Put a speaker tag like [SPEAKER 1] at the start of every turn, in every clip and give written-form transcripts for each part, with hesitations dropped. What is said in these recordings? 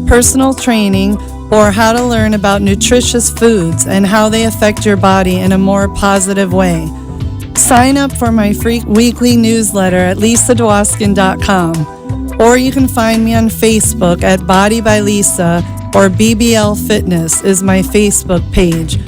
[SPEAKER 1] personal training, or how to learn about nutritious foods and how they affect your body in a more positive way. Sign up for my free weekly newsletter at lisadwoskin.com, or you can find me on Facebook at Body by Lisa, or BBL Fitness is my Facebook page.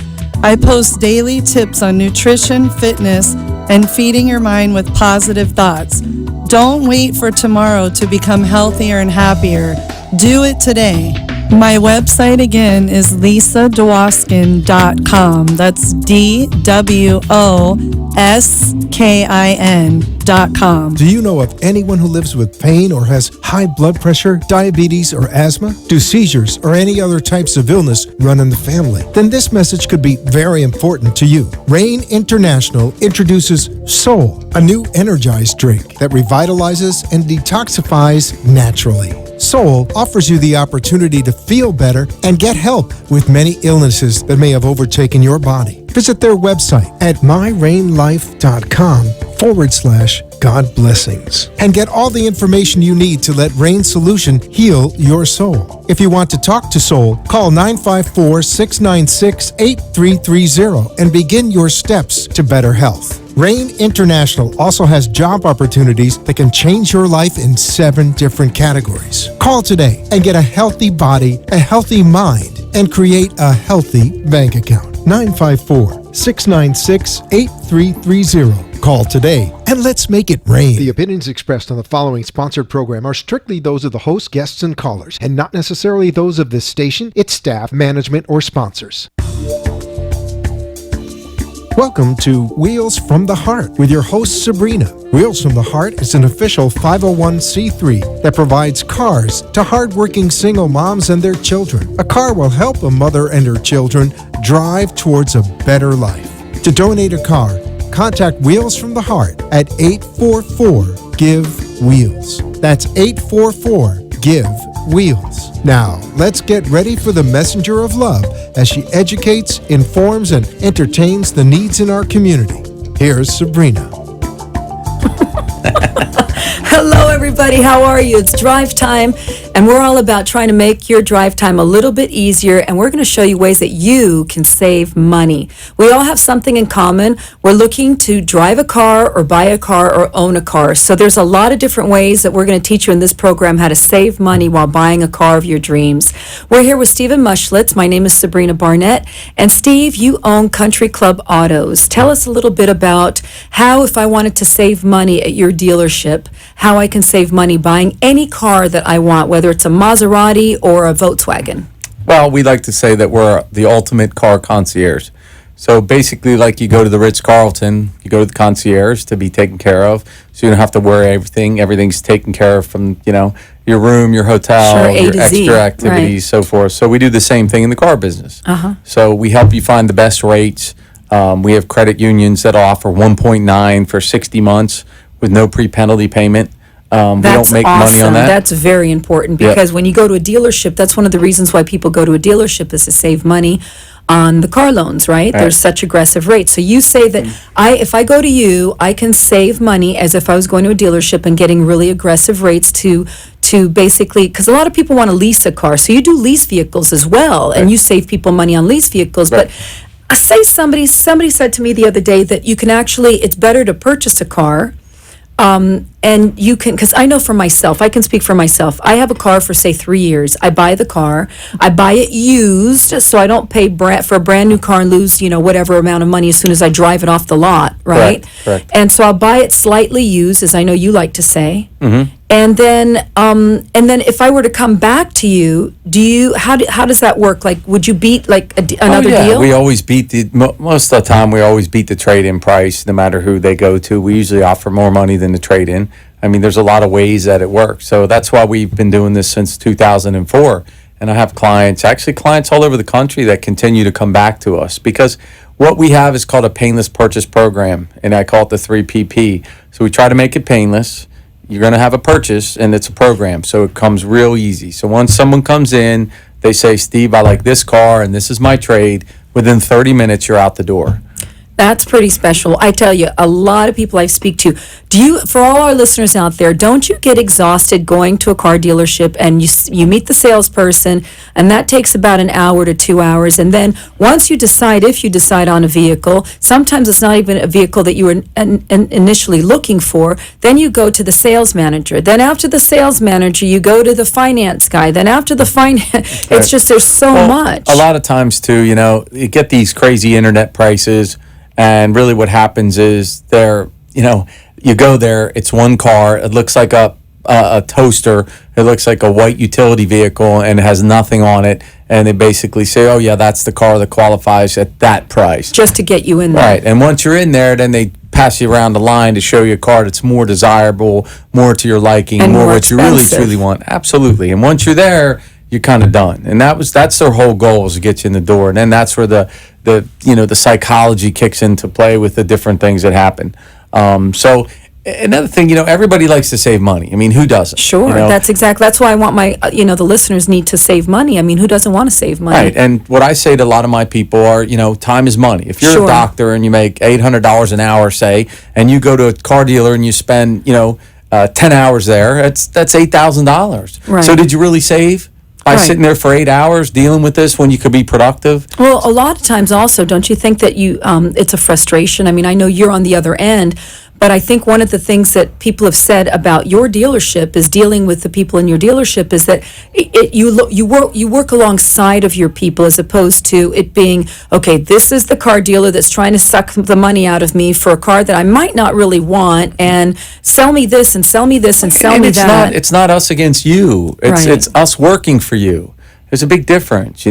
[SPEAKER 1] I post daily tips on nutrition, fitness, and feeding your mind with positive thoughts. Don't wait for tomorrow to become healthier and happier. Do it today. My website again is lisadwoskin.com. That's DWOSKIN.com.
[SPEAKER 2] Do you know of anyone who lives with pain or has high blood pressure, diabetes, or asthma? Do seizures or any other types of illness run in the family? Then this message could be very important to you. Rain International introduces Soul, a new energized drink that revitalizes and detoxifies naturally. Soul offers you the opportunity to feel better and get help with many illnesses that may have overtaken your body. Visit their website at myrainlife.com/God blessings and get all the information you need to let Rain Solution heal your soul. If you want to talk to Soul, call 954-696-8330 and begin your steps to better health. Rain International also has job opportunities that can change your life in 7 different categories. Call today and get a healthy body, a healthy mind, and create a healthy bank account. 954-696-8330. Call today and let's make it rain. The opinions expressed on the following sponsored program are strictly those of the host, guests, and callers, and not necessarily those of this station, its staff, management, or sponsors. Welcome to Wheels from the Heart with your host, Sabrina. Wheels from the Heart is an official 501c3 that provides cars to hardworking single moms and their children. A car will help a mother and her children drive towards a better life. To donate a car, contact Wheels from the Heart at 844-GIVE-WHEELS. That's 844-GIVE-WHEELS. Now, let's get ready for the messenger of love as she educates, informs, and entertains the needs in our community. Here's Sabrina.
[SPEAKER 3] Hello, everybody. How are you? It's drive time, and we're all about trying to make your drive time a little bit easier, and we're going to show you ways that you can save money. We all have something in common. We're looking to drive a car or buy a car or own a car. So there's a lot of different ways that we're going to teach you in this program how to save money while buying a car of your dreams. We're here with Stephen Muschlitz. My name is Sabrina Barnett. And Steve, you own Country Club Autos. Tell us a little bit about how, if I wanted to save money at your dealership, how I can save money buying any car that I want, whether it's a Maserati or a Volkswagen.
[SPEAKER 4] Well, we like to say that we're the ultimate car concierge. So basically, like you go to the Ritz-Carlton, you go to the concierge to be taken care of, so you don't have to worry everything. Everything's taken care of from, your room, your hotel, your extra activities, so forth. So we do the same thing in the car business. So we help you find the best rates. We have credit unions that offer 1.9 for 60 months with no pre-penalty payment. We don't make money on that.
[SPEAKER 3] That's very important because when you go to a dealership, that's one of the reasons why people go to a dealership is to save money on the car loans, right? There's such aggressive rates. So you say that if I go to you, I can save money as if I was going to a dealership and getting really aggressive rates to basically, because a lot of people want to lease a car. So you do lease vehicles as well, and you save people money on lease vehicles. But I say somebody said to me the other day that you can actually, it's better to purchase a car. And you can, because I know for myself, I can speak for myself. I have a car for, say, 3 years. I buy the car. I buy it used, so I don't pay for a brand new car and lose, whatever amount of money as soon as I drive it off the lot, right?
[SPEAKER 4] Correct.
[SPEAKER 3] And so I'll buy it slightly used, as I know you like to say. And then if I were to come back to you, how does that work? Like, would you beat another deal?
[SPEAKER 4] We always beat most of the time. We always beat the trade-in price, no matter who they go to. We usually offer more money than the trade-in. I mean, there's a lot of ways that it works. So that's why we've been doing this since 2004. And I have clients all over the country that continue to come back to us because what we have is called a painless purchase program, and I call it the 3PP. So we try to make it painless. You're going to have a purchase, and it's a program, so it comes real easy. So once someone comes in, they say, Steve, I like this car, and this is my trade. Within 30 minutes, you're out the door.
[SPEAKER 3] That's pretty special. I tell you, a lot of people I speak to, for all our listeners out there, don't you get exhausted going to a car dealership and you meet the salesperson, and that takes about an hour to 2 hours, and then once if you decide on a vehicle, sometimes it's not even a vehicle that you were initially looking for, then you go to the sales manager. Then after the sales manager, you go to the finance guy. Then after the finance, it's just, there's so much.
[SPEAKER 4] A lot of times too, you get these crazy internet prices. And really what happens is you go there, it's one car, it looks like a toaster, it looks like a white utility vehicle, and it has nothing on it. And they basically say, oh, yeah, that's the car that qualifies at that price.
[SPEAKER 3] Just to get you in there.
[SPEAKER 4] Right. And once you're in there, then they pass you around the line to show you a car that's more desirable, more to your liking,
[SPEAKER 3] and
[SPEAKER 4] more what
[SPEAKER 3] expensive.
[SPEAKER 4] you really, truly want. Absolutely. And once you're there, you're kind of done. And that's their whole goal, is to get you in the door. And then that's where the psychology kicks into play with the different things that happen. So another thing, everybody likes to save money. I mean, who doesn't?
[SPEAKER 3] Sure, that's why I want my, the listeners need to save money. I mean, who doesn't want to save money?
[SPEAKER 4] Right, and what I say to a lot of my people are, time is money. If you're
[SPEAKER 3] Sure.
[SPEAKER 4] a doctor and you make $800 an hour, say, and you go to a car dealer and you spend, 10 hours there, that's $8,000.
[SPEAKER 3] Right.
[SPEAKER 4] So did you really save? By
[SPEAKER 3] Right.
[SPEAKER 4] sitting there for 8 hours dealing with this when you could be productive?
[SPEAKER 3] Well, a lot of times also, don't you think that it's a frustration? I mean, I know you're on the other end, but I think one of the things that people have said about your dealership is dealing with the people in your dealership is that you work alongside of your people, as opposed to it being, okay, this is the car dealer that's trying to suck the money out of me for a car that I might not really want, and sell me this and sell me this and sell me that.
[SPEAKER 4] It's not us against you. It's us working for you. There's a big difference,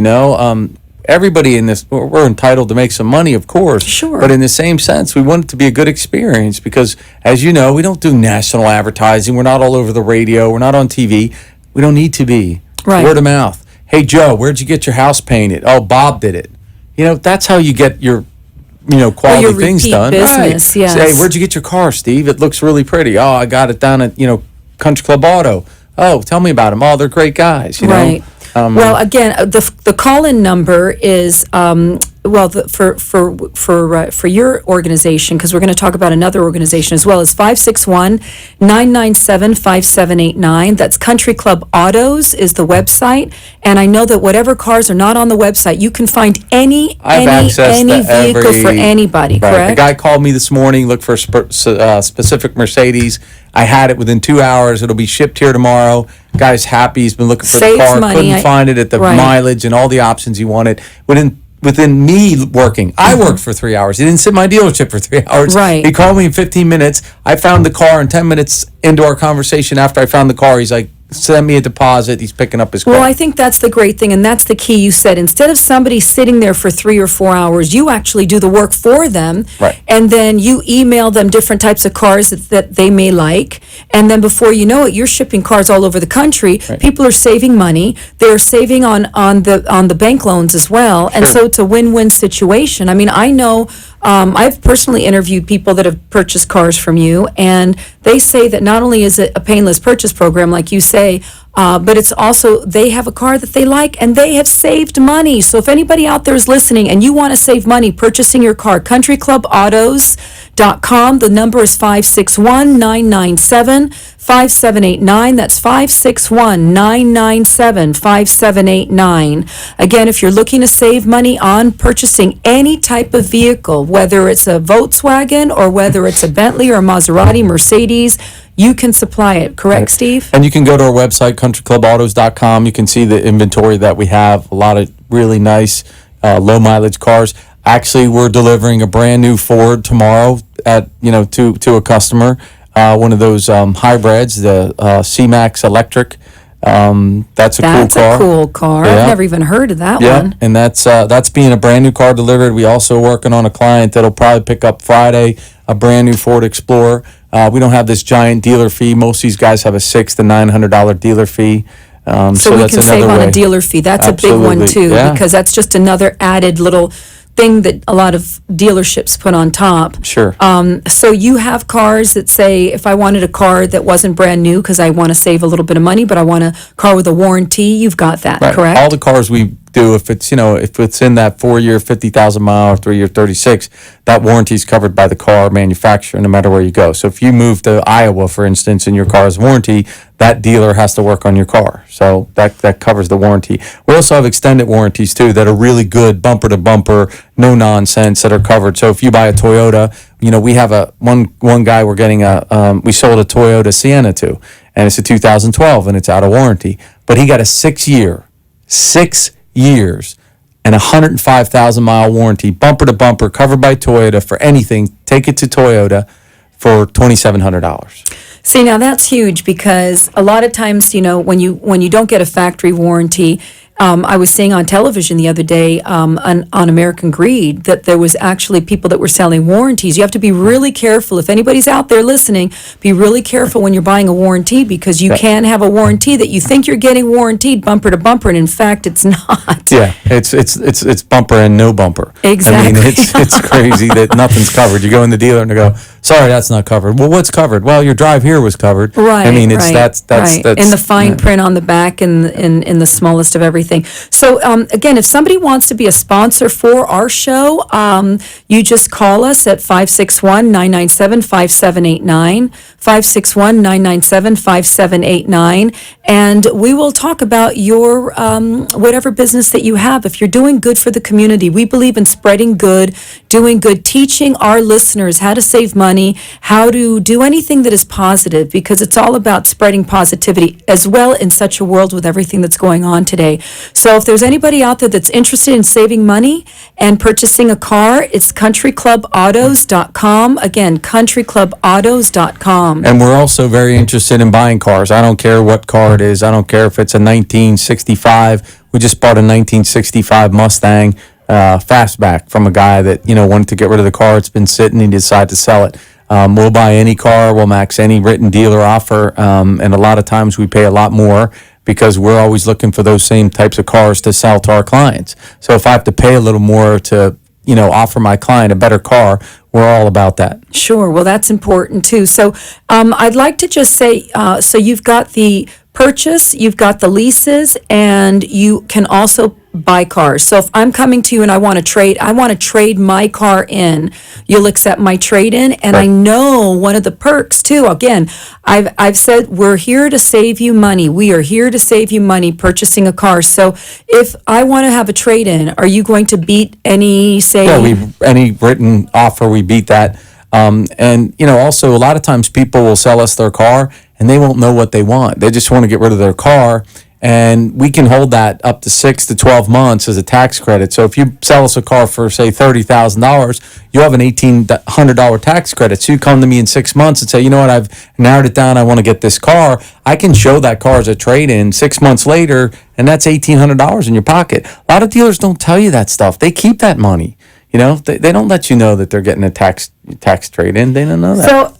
[SPEAKER 4] Everybody in this, we're entitled to make some money, of course.
[SPEAKER 3] Sure.
[SPEAKER 4] But in the same sense, we want it to be a good experience because, as you know, we don't do national advertising. We're not all over the radio. We're not on TV. We don't need to be.
[SPEAKER 3] Right.
[SPEAKER 4] Word of mouth. Hey, Joe, where'd you get your house painted? Oh, Bob did it. That's how you get your, quality
[SPEAKER 3] your
[SPEAKER 4] things
[SPEAKER 3] repeat
[SPEAKER 4] done.
[SPEAKER 3] business,
[SPEAKER 4] right.
[SPEAKER 3] yes.
[SPEAKER 4] Say, hey, where'd you get your car, Steve? It looks really pretty. Oh, I got it down at, Country Club Auto. Oh, tell me about them. Oh, they're great guys,
[SPEAKER 3] Right. Well, again, the call-in number is for your organization, because we're going to talk about another organization as well, is 561-997-5789. That's Country Club Autos is the website, and I know that whatever cars are not on the website, you can find any vehicle for anybody.
[SPEAKER 4] Right.
[SPEAKER 3] Correct?
[SPEAKER 4] The guy called me this morning, looked for a specific Mercedes. I had it within 2 hours. It'll be shipped here tomorrow. Guy's happy. He's been looking for
[SPEAKER 3] Saves
[SPEAKER 4] the car.
[SPEAKER 3] money.
[SPEAKER 4] Couldn't find it at the
[SPEAKER 3] Right.
[SPEAKER 4] mileage and all the options he wanted. Within me working, I worked for 3 hours. He didn't sit in my dealership for 3 hours.
[SPEAKER 3] Right.
[SPEAKER 4] He called me in 15 minutes. I found the car, and 10 minutes into our conversation after I found the car, he's like, send me a deposit. He's picking up his car.
[SPEAKER 3] Well, I think that's the great thing, and that's the key you said. Instead of somebody sitting there for 3 or 4 hours, you actually do the work for them.
[SPEAKER 4] Right.
[SPEAKER 3] And then you email them different types of cars that they may like. And then before you know it, you're shipping cars all over the country.
[SPEAKER 4] Right.
[SPEAKER 3] People are saving money. They're saving on the bank loans as well. And
[SPEAKER 4] Sure.
[SPEAKER 3] so it's a win-win situation. I mean, I know I've personally interviewed people that have purchased cars from you, and they say that not only is it a painless purchase program, like you say, but it's also they have a car that they like and they have saved money. So if anybody out there is listening and you want to save money purchasing your car, countryclubautos.com. The number is 561-997-5789. That's 561-997-5789. Again, if you're looking to save money on purchasing any type of vehicle, whether it's a Volkswagen or whether it's a Bentley or a Maserati, Mercedes, you can supply it. Correct, Steve?
[SPEAKER 4] And you can go to our website, countryclubautos.com. You can see the inventory that we have, a lot of really nice low mileage cars. Actually, we're delivering a brand new Ford tomorrow to a customer, one of those hybrids, the C-Max electric. That's a cool car.
[SPEAKER 3] That's a cool car.
[SPEAKER 4] Yeah.
[SPEAKER 3] I've never even heard of that
[SPEAKER 4] Yeah,
[SPEAKER 3] one.
[SPEAKER 4] and that's being a brand new car delivered. We also working on a client that'll probably pick up Friday a brand new Ford Explorer. We don't have this giant dealer fee. Most of these guys have a $600 to $900 dealer fee.
[SPEAKER 3] So we
[SPEAKER 4] that's
[SPEAKER 3] can save
[SPEAKER 4] another
[SPEAKER 3] on
[SPEAKER 4] way.
[SPEAKER 3] a dealer fee. That's a big one
[SPEAKER 4] Absolutely.
[SPEAKER 3] too,
[SPEAKER 4] Yeah.
[SPEAKER 3] because that's just another added little thing that a lot of dealerships put on top.
[SPEAKER 4] Sure.
[SPEAKER 3] So you have cars that say, if I wanted a car that wasn't brand new because I want to save a little bit of money, but I want a car with a warranty, you've got that,
[SPEAKER 4] Right.
[SPEAKER 3] correct?
[SPEAKER 4] All the cars we do, if it's, if it's in that 4-year, 50,000 mile or 3-year, 36, that warranty is covered by the car manufacturer no matter where you go. So if you move to Iowa, for instance, and your car is warranty, that dealer has to work on your car. So that covers the warranty. We also have extended warranties too that are really good, bumper to bumper, no nonsense, that are covered. So if you buy a Toyota, we have one guy we're getting we sold a Toyota Sienna to, and it's a 2012 and it's out of warranty. But he got a 6 years and 105,000 mile warranty, bumper to bumper, covered by Toyota for anything. Take it to Toyota for $2,700.
[SPEAKER 3] See, now that's huge, because a lot of times, when you don't get a factory warranty, I was seeing on television the other day on American Greed that there was actually people that were selling warranties. You have to be really careful. If anybody's out there listening, be really careful when you're buying a warranty, because you can have a warranty that you think you're getting warranted bumper to bumper, and in fact, it's not.
[SPEAKER 4] Yeah, it's bumper and no bumper.
[SPEAKER 3] Exactly.
[SPEAKER 4] I mean, it's crazy that nothing's covered. You go in the dealer and they go, sorry, that's not covered. Well, what's covered? Well, your drive here was covered.
[SPEAKER 3] Right.
[SPEAKER 4] I mean, it's
[SPEAKER 3] right,
[SPEAKER 4] that's
[SPEAKER 3] in the fine print on the back and in the smallest of everything. So again, if somebody wants to be a sponsor for our show, you just call us at 561-997-5789, 561-997-5789, and we will talk about your whatever business that you have. If you're doing good for the community, we believe in spreading good, doing good, teaching our listeners how to save money, how to do anything that is positive, because it's all about spreading positivity as well in such a world with everything that's going on today. So if there's anybody out there that's interested in saving money and purchasing a car, it's countryclubautos.com. Again, countryclubautos.com.
[SPEAKER 4] And we're also very interested in buying cars. I don't care what car it is. I don't care if it's a 1965. We just bought a 1965 Mustang fastback from a guy that, wanted to get rid of the car. It's been sitting and he decided to sell it. We'll buy any car. We'll max any written dealer offer. And a lot of times we pay a lot more, because we're always looking for those same types of cars to sell to our clients. So if I have to pay a little more to, offer my client a better car, we're all about that.
[SPEAKER 3] Sure. Well, that's important too. So I'd like to just say, so you've got the purchase, you've got the leases, and you can also buy cars. So if I'm coming to you and I want to trade my car in, you'll accept my trade in. And
[SPEAKER 4] Right.
[SPEAKER 3] I know one of the perks too, again, I've said we're here to save you money. We are here to save you money purchasing a car. So if I want to have a trade in, are you going to beat any, say?
[SPEAKER 4] Yeah, any written offer, we beat that. And, also a lot of times people will sell us their car and they won't know what they want. They just want to get rid of their car. And we can hold that up to 6 to 12 months as a tax credit. So if you sell us a car for, say, $30,000, you have an $1,800 tax credit. So you come to me in 6 months and say, you know what, I've narrowed it down. I want to get this car. I can show that car as a trade-in 6 months later, and that's $1,800 in your pocket. A lot of dealers don't tell you that stuff. They keep that money. They don't let you know that they're getting a tax trade-in. They don't know that.
[SPEAKER 3] So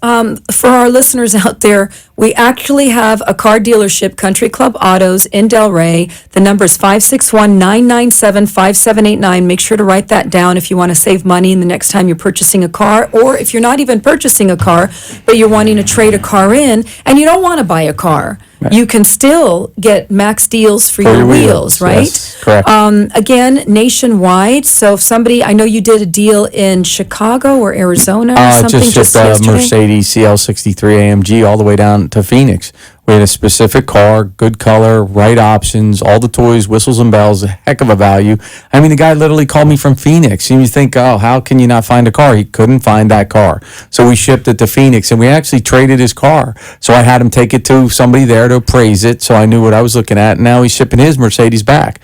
[SPEAKER 3] for our listeners out there, we actually have a car dealership, Country Club Autos in Delray. The number is 561-997-5789. Make sure to write that down if you want to save money the next time you're purchasing a car, or if you're not even purchasing a car, but you're wanting to trade a car in and you don't want to buy a car. Right. You can still get max deals for your wheels, right?
[SPEAKER 4] Yes, correct.
[SPEAKER 3] Again, nationwide. So if somebody, I know you did a deal in Chicago or Arizona or something
[SPEAKER 4] just shipped a Mercedes CL63 AMG all the way down to Phoenix. We had a specific car, good color, right options, all the toys, whistles and bells, a heck of a value. I mean, the guy literally called me from Phoenix. And you think, oh, how can you not find a car? He couldn't find that car. So we shipped it to Phoenix, and we actually traded his car. So I had him take it to somebody there to appraise it, so I knew what I was looking at. And now he's shipping his Mercedes back.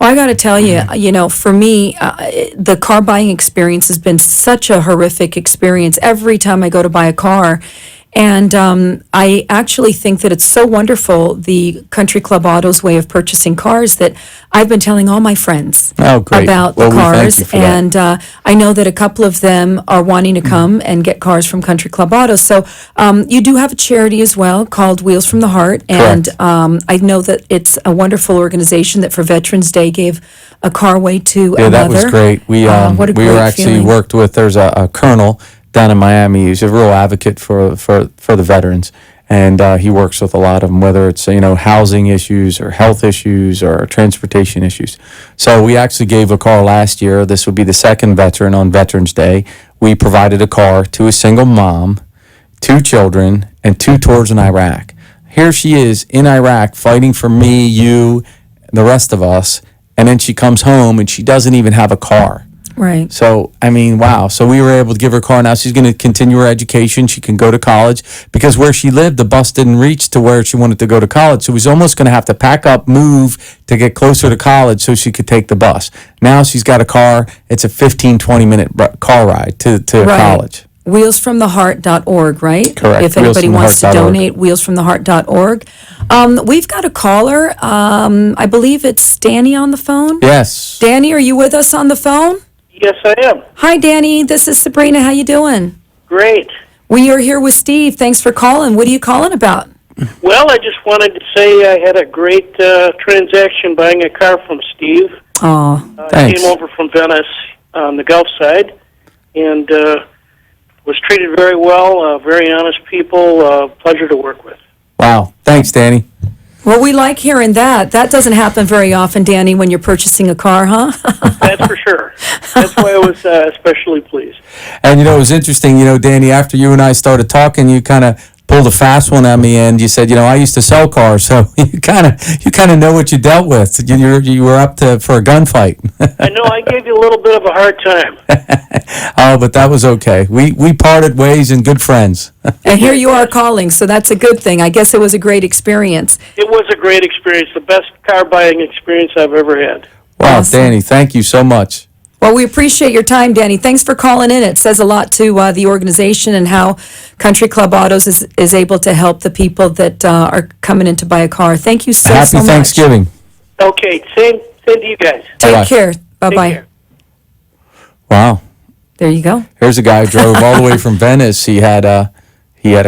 [SPEAKER 3] Well, I got to tell you, for me, the car buying experience has been such a horrific experience every time I go to buy a car. And I actually think that it's so wonderful, the Country Club Autos way of purchasing cars, that I've been telling all my friends about the cars. And I know that a couple of them are wanting to come and get cars from Country Club Autos. So you do have a charity as well called Wheels from the Heart. And I know that it's a wonderful organization that for Veterans Day gave a car away to another.
[SPEAKER 4] Yeah, that was great. We were actually worked with, there's a colonel down in Miami. He's a real advocate for the veterans. And he works with a lot of them, whether it's, housing issues or health issues or transportation issues. So we actually gave a car last year. This would be the second veteran on Veterans Day. We provided a car to a single mom, 2 children, and 2 tours in Iraq. Here she is in Iraq fighting for me, you, and the rest of us. And then she comes home and she doesn't even have a car.
[SPEAKER 3] Right.
[SPEAKER 4] So, wow. So we were able to give her a car. Now she's going to continue her education. She can go to college because where she lived, the bus didn't reach to where she wanted to go to college. So we was almost going to have to pack up, move to get closer to college so she could take the bus. Now she's got a car. It's a 15, 20-minute car ride to college.
[SPEAKER 3] Wheelsfromtheheart.org, right?
[SPEAKER 4] Correct.
[SPEAKER 3] If anybody wants to donate, wheelsfromtheheart.org. We've got a caller. I believe it's Danny on the phone.
[SPEAKER 4] Yes.
[SPEAKER 3] Danny, are you with us on the phone?
[SPEAKER 5] Yes, I am.
[SPEAKER 3] Hi, Danny. This is Sabrina. How you doing?
[SPEAKER 5] Great.
[SPEAKER 3] We are here with Steve. Thanks for calling. What are you calling about?
[SPEAKER 5] Well, I just wanted to say I had a great transaction buying a car from Steve.
[SPEAKER 3] Oh,
[SPEAKER 5] I
[SPEAKER 4] thanks.
[SPEAKER 5] came over from Venice on the Gulf side and was treated very well. Very honest people. Pleasure to work with.
[SPEAKER 4] Wow. Thanks, Danny.
[SPEAKER 3] well, we like hearing that. That doesn't happen very often, Danny, when you're purchasing a car, huh?
[SPEAKER 5] That's for sure. That's why I was especially pleased.
[SPEAKER 4] And, it was interesting, Danny, after you and I started talking, you kind of pulled a fast one on me, and you said, I used to sell cars, so you kind of know what you dealt with. You were up for a gunfight.
[SPEAKER 5] I know I gave you a little bit of a hard time.
[SPEAKER 4] Oh, but that was okay. We parted ways and good friends.
[SPEAKER 3] And here you are calling, so that's a good thing. I guess it was a great experience.
[SPEAKER 5] It was a great experience, the best car buying experience I've ever had.
[SPEAKER 4] Wow,
[SPEAKER 3] Awesome.
[SPEAKER 4] Danny, thank you so much.
[SPEAKER 3] Well, we appreciate your time, Danny. Thanks for calling in. It says a lot to the organization and how Country Club Autos is able to help the people that are coming in to buy a car. Thank you so
[SPEAKER 4] Happy
[SPEAKER 3] much.
[SPEAKER 4] Thanksgiving.
[SPEAKER 5] Okay, same to you guys.
[SPEAKER 3] Take
[SPEAKER 4] Bye-bye.
[SPEAKER 3] care.
[SPEAKER 5] Take
[SPEAKER 3] Bye-bye.
[SPEAKER 5] care.
[SPEAKER 4] Wow.
[SPEAKER 3] There you go.
[SPEAKER 4] Here's a guy who drove all the way from Venice. He had a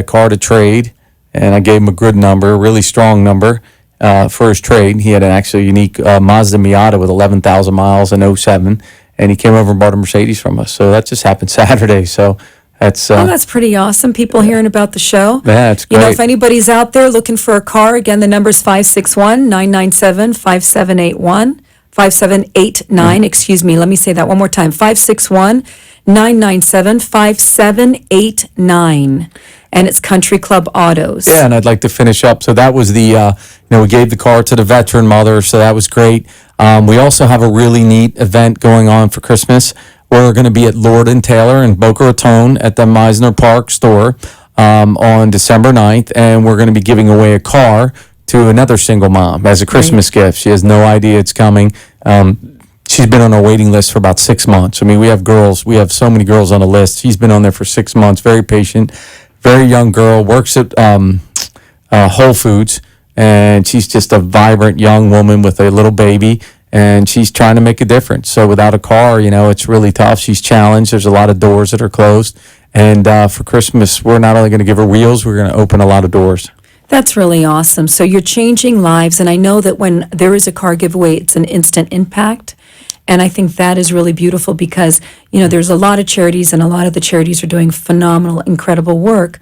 [SPEAKER 4] car to trade, and I gave him a good number, a really strong number for his trade. He had an actually unique Mazda Miata with 11,000 miles in 07, and he came over and bought a Mercedes from us. So that just happened Saturday. So that's
[SPEAKER 3] That's pretty awesome. People hearing about the show.
[SPEAKER 4] Yeah, it's
[SPEAKER 3] You know,
[SPEAKER 4] great.
[SPEAKER 3] if anybody's out there looking for a car, again, the number's 561-997-5781. 5789, excuse me. Let me say that one more time. 561-997-5789. And it's Country Club Autos.
[SPEAKER 4] Yeah, and I'd like to finish up. So that was the, we gave the car to the veteran mother, so that was great. We also have a really neat event going on for Christmas. We're going to be at Lord & Taylor in Boca Raton at the Meisner Park store on December 9th, and we're going to be giving away a car to another single mom as a Christmas gift. She has no idea it's coming. She's been on our waiting list for about 6 months. I mean, we have so many girls on the list. She's been on there for 6 months, very patient, very young girl, works at Whole Foods, and she's just a vibrant young woman with a little baby, and she's trying to make a difference. So without a car, it's really tough. She's challenged. There's a lot of doors that are closed. And for Christmas, we're not only going to give her wheels, we're going to open a lot of doors.
[SPEAKER 3] That's really awesome. So you're changing lives, and I know that when there is a car giveaway, it's an instant impact. And I think that is really beautiful because, there's a lot of charities, and a lot of the charities are doing phenomenal, incredible work.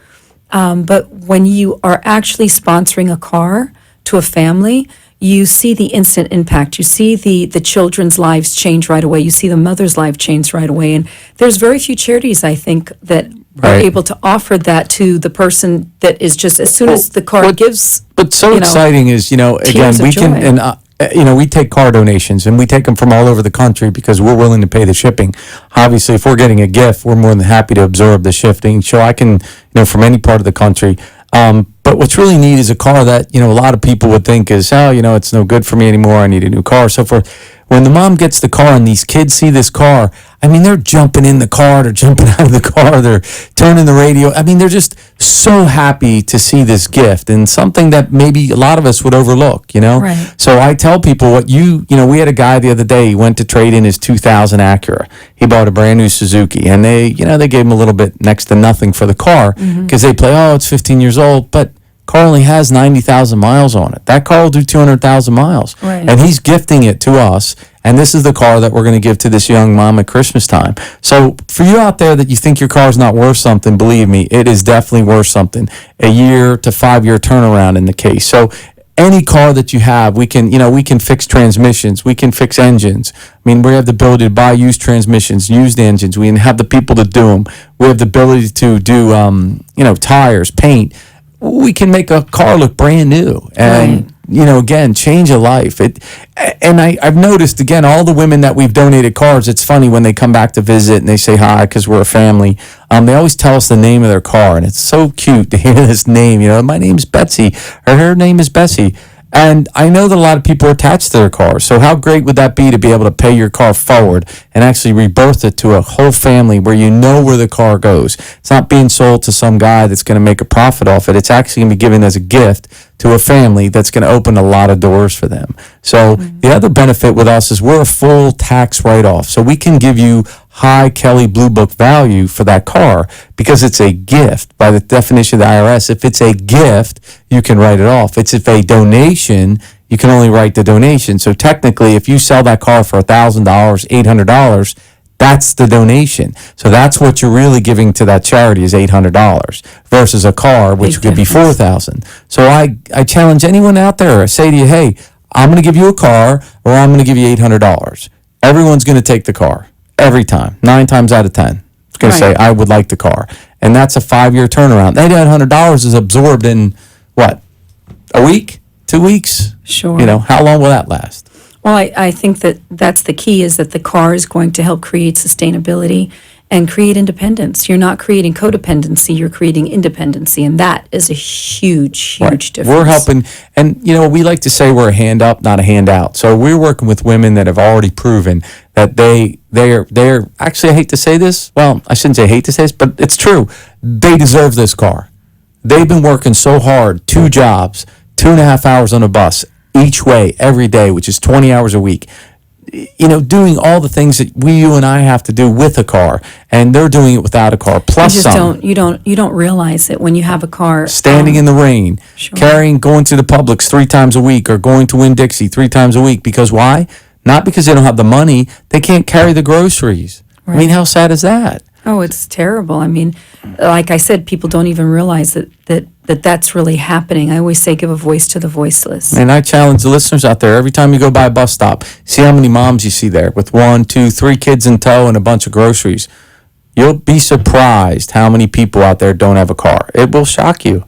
[SPEAKER 3] But when you are actually sponsoring a car to a family, you see the instant impact. You see the children's lives change right away. You see the mother's life change right away. And there's very few charities, I think, that are
[SPEAKER 4] Right.
[SPEAKER 3] able to offer that to the person that is just as soon as the car gives.
[SPEAKER 4] What's so exciting is, again,
[SPEAKER 3] tears of
[SPEAKER 4] we can,
[SPEAKER 3] joy.
[SPEAKER 4] and we take car donations, and we take them from all over the country because we're willing to pay the shipping. Obviously, if we're getting a gift, we're more than happy to absorb the shipping. So I can, from any part of the country. But what's really neat is a car that, a lot of people would think is, it's no good for me anymore. I need a new car, so forth. When the mom gets the car and these kids see this car, they're jumping in the car, they're jumping out of the car, they're turning the radio. They're just so happy to see this gift and something that maybe a lot of us would overlook,
[SPEAKER 3] Right.
[SPEAKER 4] So I tell people we had a guy the other day, he went to trade in his 2000 Acura. He bought a brand new Suzuki, and they gave him a little bit next to nothing for the car because they play, it's 15 years old, but car only has 90,000 miles on it. That car will do 200,000 miles.
[SPEAKER 3] Right.
[SPEAKER 4] And he's gifting it to us. And this is the car that we're going to give to this young mom at Christmas time. So for you out there that you think your car's not worth something, believe me, it is definitely worth something. A year to 5 year turnaround in the case. So any car that you have, we can fix transmissions, we can fix engines. I mean, we have the ability to buy used transmissions, used engines. We have the people to do them. We have the ability to do, tires, paint. We can make a car look brand new. And, again, change a life. I've noticed, again, all the women that we've donated cars, it's funny when they come back to visit and they say hi because we're a family. They always tell us the name of their car, and it's so cute to hear this name. My name's Betsy, or her name is Bessie. And I know that a lot of people are attached to their cars. So how great would that be to be able to pay your car forward and actually rebirth it to a whole family where you know where the car goes? It's not being sold to some guy that's going to make a profit off it. It's actually going to be given as a gift to a family that's going to open a lot of doors for them. So the other benefit with us is we're a full tax write-off. So we can give you high Kelly Blue Book value for that car because it's a gift. By the definition of the IRS, if it's a gift, you can write it off. If a donation, you can only write the donation. So technically, if you sell that car for $1,000, $800, that's the donation. So that's what you're really giving to that charity is $800 versus a car, which could be $4,000. So I challenge anyone out there. I say to you, hey, I'm going to give you a car or I'm going to give you $800. Everyone's going to take the car. Every time, 9 times out of 10, it's going to say, I would like the car. And that's a 5 year turnaround. That $800 is absorbed in what? A week? 2 weeks?
[SPEAKER 3] Sure.
[SPEAKER 4] How long will that last?
[SPEAKER 3] Well, I think that's the key is that the car is going to help create sustainability and create independence. You're not creating codependency, you're creating independency. And that is a huge difference.
[SPEAKER 4] We're helping. And, we like to say we're a hand up, not a handout. So we're working with women that have already proven that they're actually, I hate to say this. Well, I shouldn't say I hate to say this, but it's true. They deserve this car. They've been working so hard, 2 jobs, 2.5 hours on a bus each way, every day, which is 20 hours a week. Doing all the things that you and I have to do with a car, and they're doing it without a car. Plus
[SPEAKER 3] you don't realize it when you have a car.
[SPEAKER 4] Standing in the rain, going to the Publix 3 times a week, or going to Winn-Dixie 3 times a week. Because why? Not because they don't have the money. They can't carry the groceries. Right. I mean, how sad is that?
[SPEAKER 3] Oh, it's terrible. I mean, like I said, people don't even realize that's really happening. I always say give a voice to the voiceless.
[SPEAKER 4] And I challenge the listeners out there, every time you go by a bus stop, see how many moms you see there with 1, 2, 3 kids in tow and a bunch of groceries. You'll be surprised how many people out there don't have a car. It will shock you.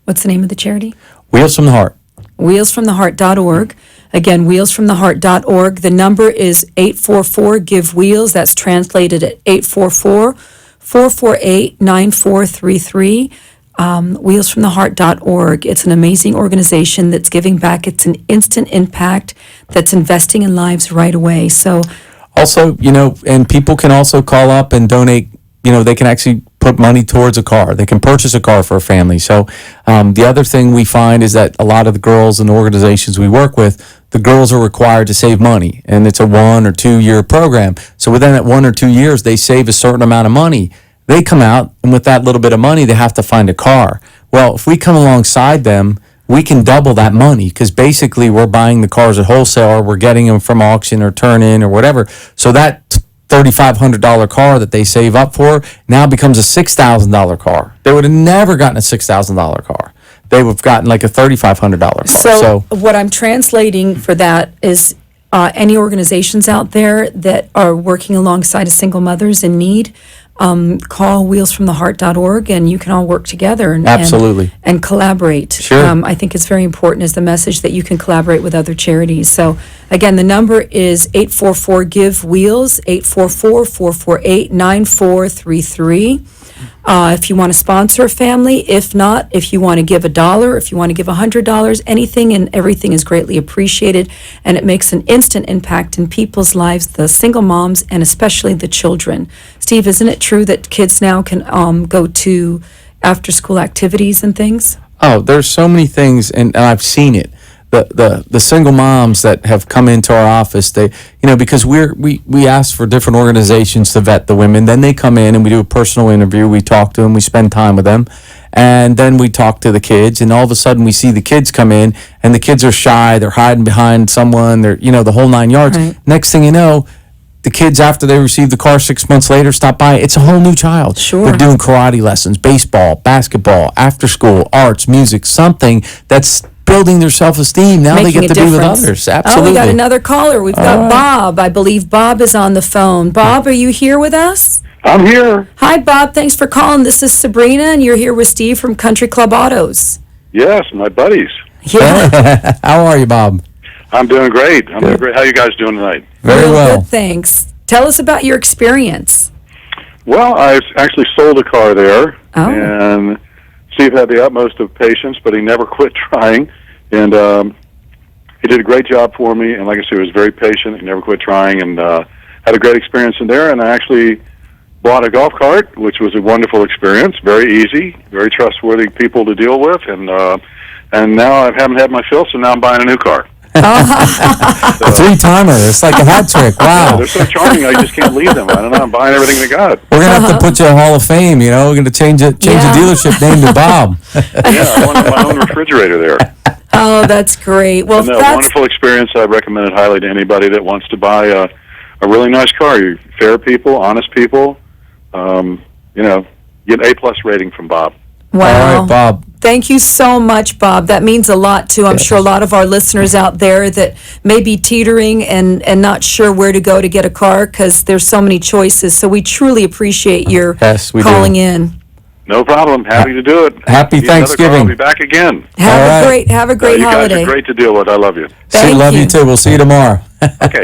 [SPEAKER 3] What's the name of the charity?
[SPEAKER 4] Wheels from the Heart.
[SPEAKER 3] Wheelsfromtheheart.org. Again, wheelsfromtheheart.org. The number is 844-GIVE-WHEELS. That's translated at 844-448-9433. Wheelsfromtheheart.org. It's an amazing organization that's giving back. It's an instant impact that's investing in lives right away. So,
[SPEAKER 4] also, and people can also call up and donate. They can actually put money towards a car. They can purchase a car for a family. So the other thing we find is that a lot of the girls and organizations we work with, the girls are required to save money, and it's a 1 or 2 year program. So within that 1 or 2 years, they save a certain amount of money. They come out, and with that little bit of money, they have to find a car. Well, if we come alongside them, we can double that money because basically we're buying the cars at wholesale, or we're getting them from auction or turn-in or whatever. So that $3,500 car that they save up for now becomes a $6,000 car. They would have never gotten a $6,000 car. They would have gotten like a $3,500 car.
[SPEAKER 3] So what I'm translating for that is any organizations out there that are working alongside of single mothers in need, call wheelsfromtheheart.org, and you can all work together and collaborate.
[SPEAKER 4] Sure.
[SPEAKER 3] I think it's very important is the message that you can collaborate with other charities. So again, the number is 844-GIVE-WHEELS, 844-448-9433. If you want to sponsor a family, if not, if you want to give $1, if you want to give $100, anything and everything is greatly appreciated, and it makes an instant impact in people's lives, the single moms and especially the children. Steve, isn't it true that kids now can go to after-school activities and things?
[SPEAKER 4] Oh, there's so many things, and I've seen it. the single moms that have come into our office, they, because we ask for different organizations to vet the women. Then they come in and we do a personal interview. We talk to them. We spend time with them. And then we talk to the kids, and all of a sudden we see the kids come in, and the kids are shy. They're hiding behind someone. They're, the whole 9 yards.
[SPEAKER 3] Right.
[SPEAKER 4] Next thing you know, the kids, after they receive the car 6 months later, stop by. It's a whole new child.
[SPEAKER 3] Sure.
[SPEAKER 4] They're doing karate lessons, baseball, basketball, after school, arts, music, something that's building their self-esteem. Now
[SPEAKER 3] Making
[SPEAKER 4] they get
[SPEAKER 3] a
[SPEAKER 4] to be with
[SPEAKER 3] difference.
[SPEAKER 4] others. Absolutely.
[SPEAKER 3] Oh, we got another caller. We've got Bob. I believe Bob is on the phone. Bob, are you here with us?
[SPEAKER 6] I'm here.
[SPEAKER 3] Hi, Bob. Thanks for calling. This is Sabrina, and you're here with Steve from Country Club Autos.
[SPEAKER 6] Yes, my buddies.
[SPEAKER 3] Yeah.
[SPEAKER 4] How are you, Bob?
[SPEAKER 6] I'm doing great. Doing great. How you guys doing tonight?
[SPEAKER 4] Very
[SPEAKER 3] Real
[SPEAKER 4] well.
[SPEAKER 3] Good, thanks. Tell us about your experience.
[SPEAKER 6] Well, I actually sold a car there,
[SPEAKER 3] Oh.
[SPEAKER 6] and Steve had the utmost of patience, but he never quit trying, and he did a great job for me. And like I said, he was very patient. He never quit trying, and had a great experience in there. And I actually bought a golf cart, which was a wonderful experience. Very easy, very trustworthy people to deal with, and now I haven't had my fill, so now I'm buying a new car.
[SPEAKER 4] A three-timer. It's like a hat trick.
[SPEAKER 6] Yeah,
[SPEAKER 4] Wow.
[SPEAKER 6] they're so charming. I just can't leave them. I don't know. I'm buying everything they got.
[SPEAKER 4] We're going to have to put you in Hall of Fame, We're going to change
[SPEAKER 3] Yeah.
[SPEAKER 4] the dealership name to Bob.
[SPEAKER 6] Yeah, I wanted my own refrigerator there.
[SPEAKER 3] Oh, that's great. Well,
[SPEAKER 6] And a
[SPEAKER 3] that's
[SPEAKER 6] wonderful experience. I recommend it highly to anybody that wants to buy a really nice car. You're fair people, honest people. Get an A+ rating from Bob.
[SPEAKER 3] wow.
[SPEAKER 4] All right, Bob.
[SPEAKER 3] Thank you so much, Bob. That means a lot to, I'm sure, a lot of our listeners out there that may be teetering and not sure where to go to get a car because there's so many choices. So we truly appreciate your
[SPEAKER 4] Yes, we do.
[SPEAKER 3] calling in.
[SPEAKER 6] No problem. Happy to do it.
[SPEAKER 4] Happy
[SPEAKER 6] Need another car,
[SPEAKER 4] Thanksgiving.
[SPEAKER 6] I'll be back again.
[SPEAKER 3] Have
[SPEAKER 4] All right.
[SPEAKER 3] a great
[SPEAKER 6] You
[SPEAKER 3] holiday.
[SPEAKER 6] guys are great to deal with. I love you.
[SPEAKER 3] Thank
[SPEAKER 4] Love you
[SPEAKER 3] you.
[SPEAKER 4] too. We'll see you tomorrow.
[SPEAKER 6] Okay.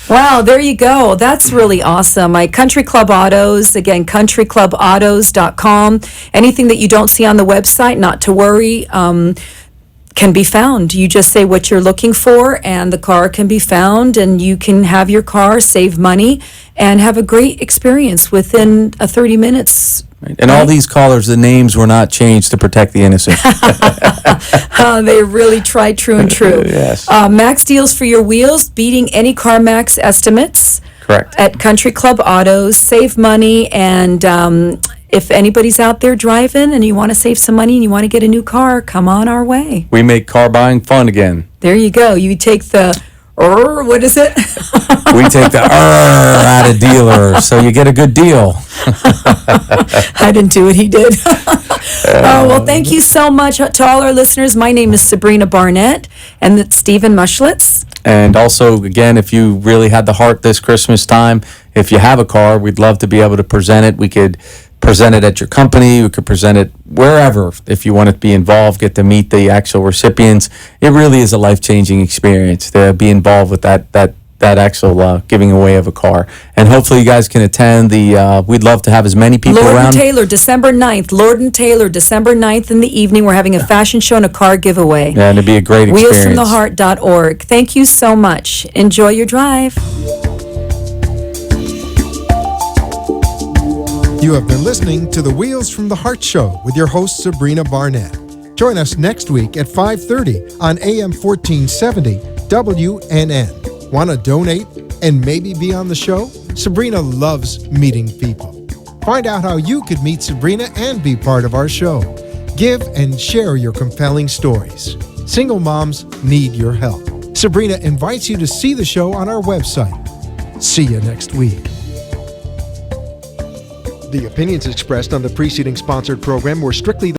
[SPEAKER 3] Wow, there you go. That's really awesome. My Country Club Autos, again, countryclubautos.com. Anything that you don't see on the website, not to worry, can be found. You just say what you're looking for, and the car can be found, and you can have your car, save money, and have a great experience within 30 minutes.
[SPEAKER 4] And all these callers, the names were not changed to protect the innocent.
[SPEAKER 3] They really tried true and true.
[SPEAKER 4] Yes.
[SPEAKER 3] Max deals for your wheels, beating any CarMax estimates.
[SPEAKER 4] Correct.
[SPEAKER 3] At Country Club Autos. Save money, and if anybody's out there driving and you want to save some money and you want to get a new car, come on our way.
[SPEAKER 4] We make car buying fun again.
[SPEAKER 3] There you go. You take the, what is it?
[SPEAKER 4] We take the out of dealer, so you get a good deal.
[SPEAKER 3] I didn't do what he did. Well, thank you so much to all our listeners. My name is Sabrina Barnett, and it's Stephen Muschlitz.
[SPEAKER 4] And also, again, if you really had the heart this Christmas time, if you have a car, we'd love to be able to present it. We could present it at your company. We could present it wherever. If you want to be involved, get to meet the actual recipients. It really is a life-changing experience to be involved with that actual giving away of a car. And hopefully you guys can attend we'd love to have as many people
[SPEAKER 3] Lord
[SPEAKER 4] around.
[SPEAKER 3] and Taylor, December 9th. Lord and Taylor, December 9th in the evening. We're having a fashion show and a car giveaway.
[SPEAKER 4] Yeah, and it'd be a great experience.
[SPEAKER 3] Wheelsfromtheheart.org. Thank you so much. Enjoy your drive.
[SPEAKER 2] You have been listening to the Wheels from the Heart Show with your host, Sabrina Barnett. Join us next week at 5:30 on AM 1470 WNN. Want to donate and maybe be on the show? Sabrina loves meeting people. Find out how you could meet Sabrina and be part of our show. Give and share your compelling stories. Single moms need your help. Sabrina invites you to see the show on our website. See you next week. The opinions expressed on the preceding sponsored program were strictly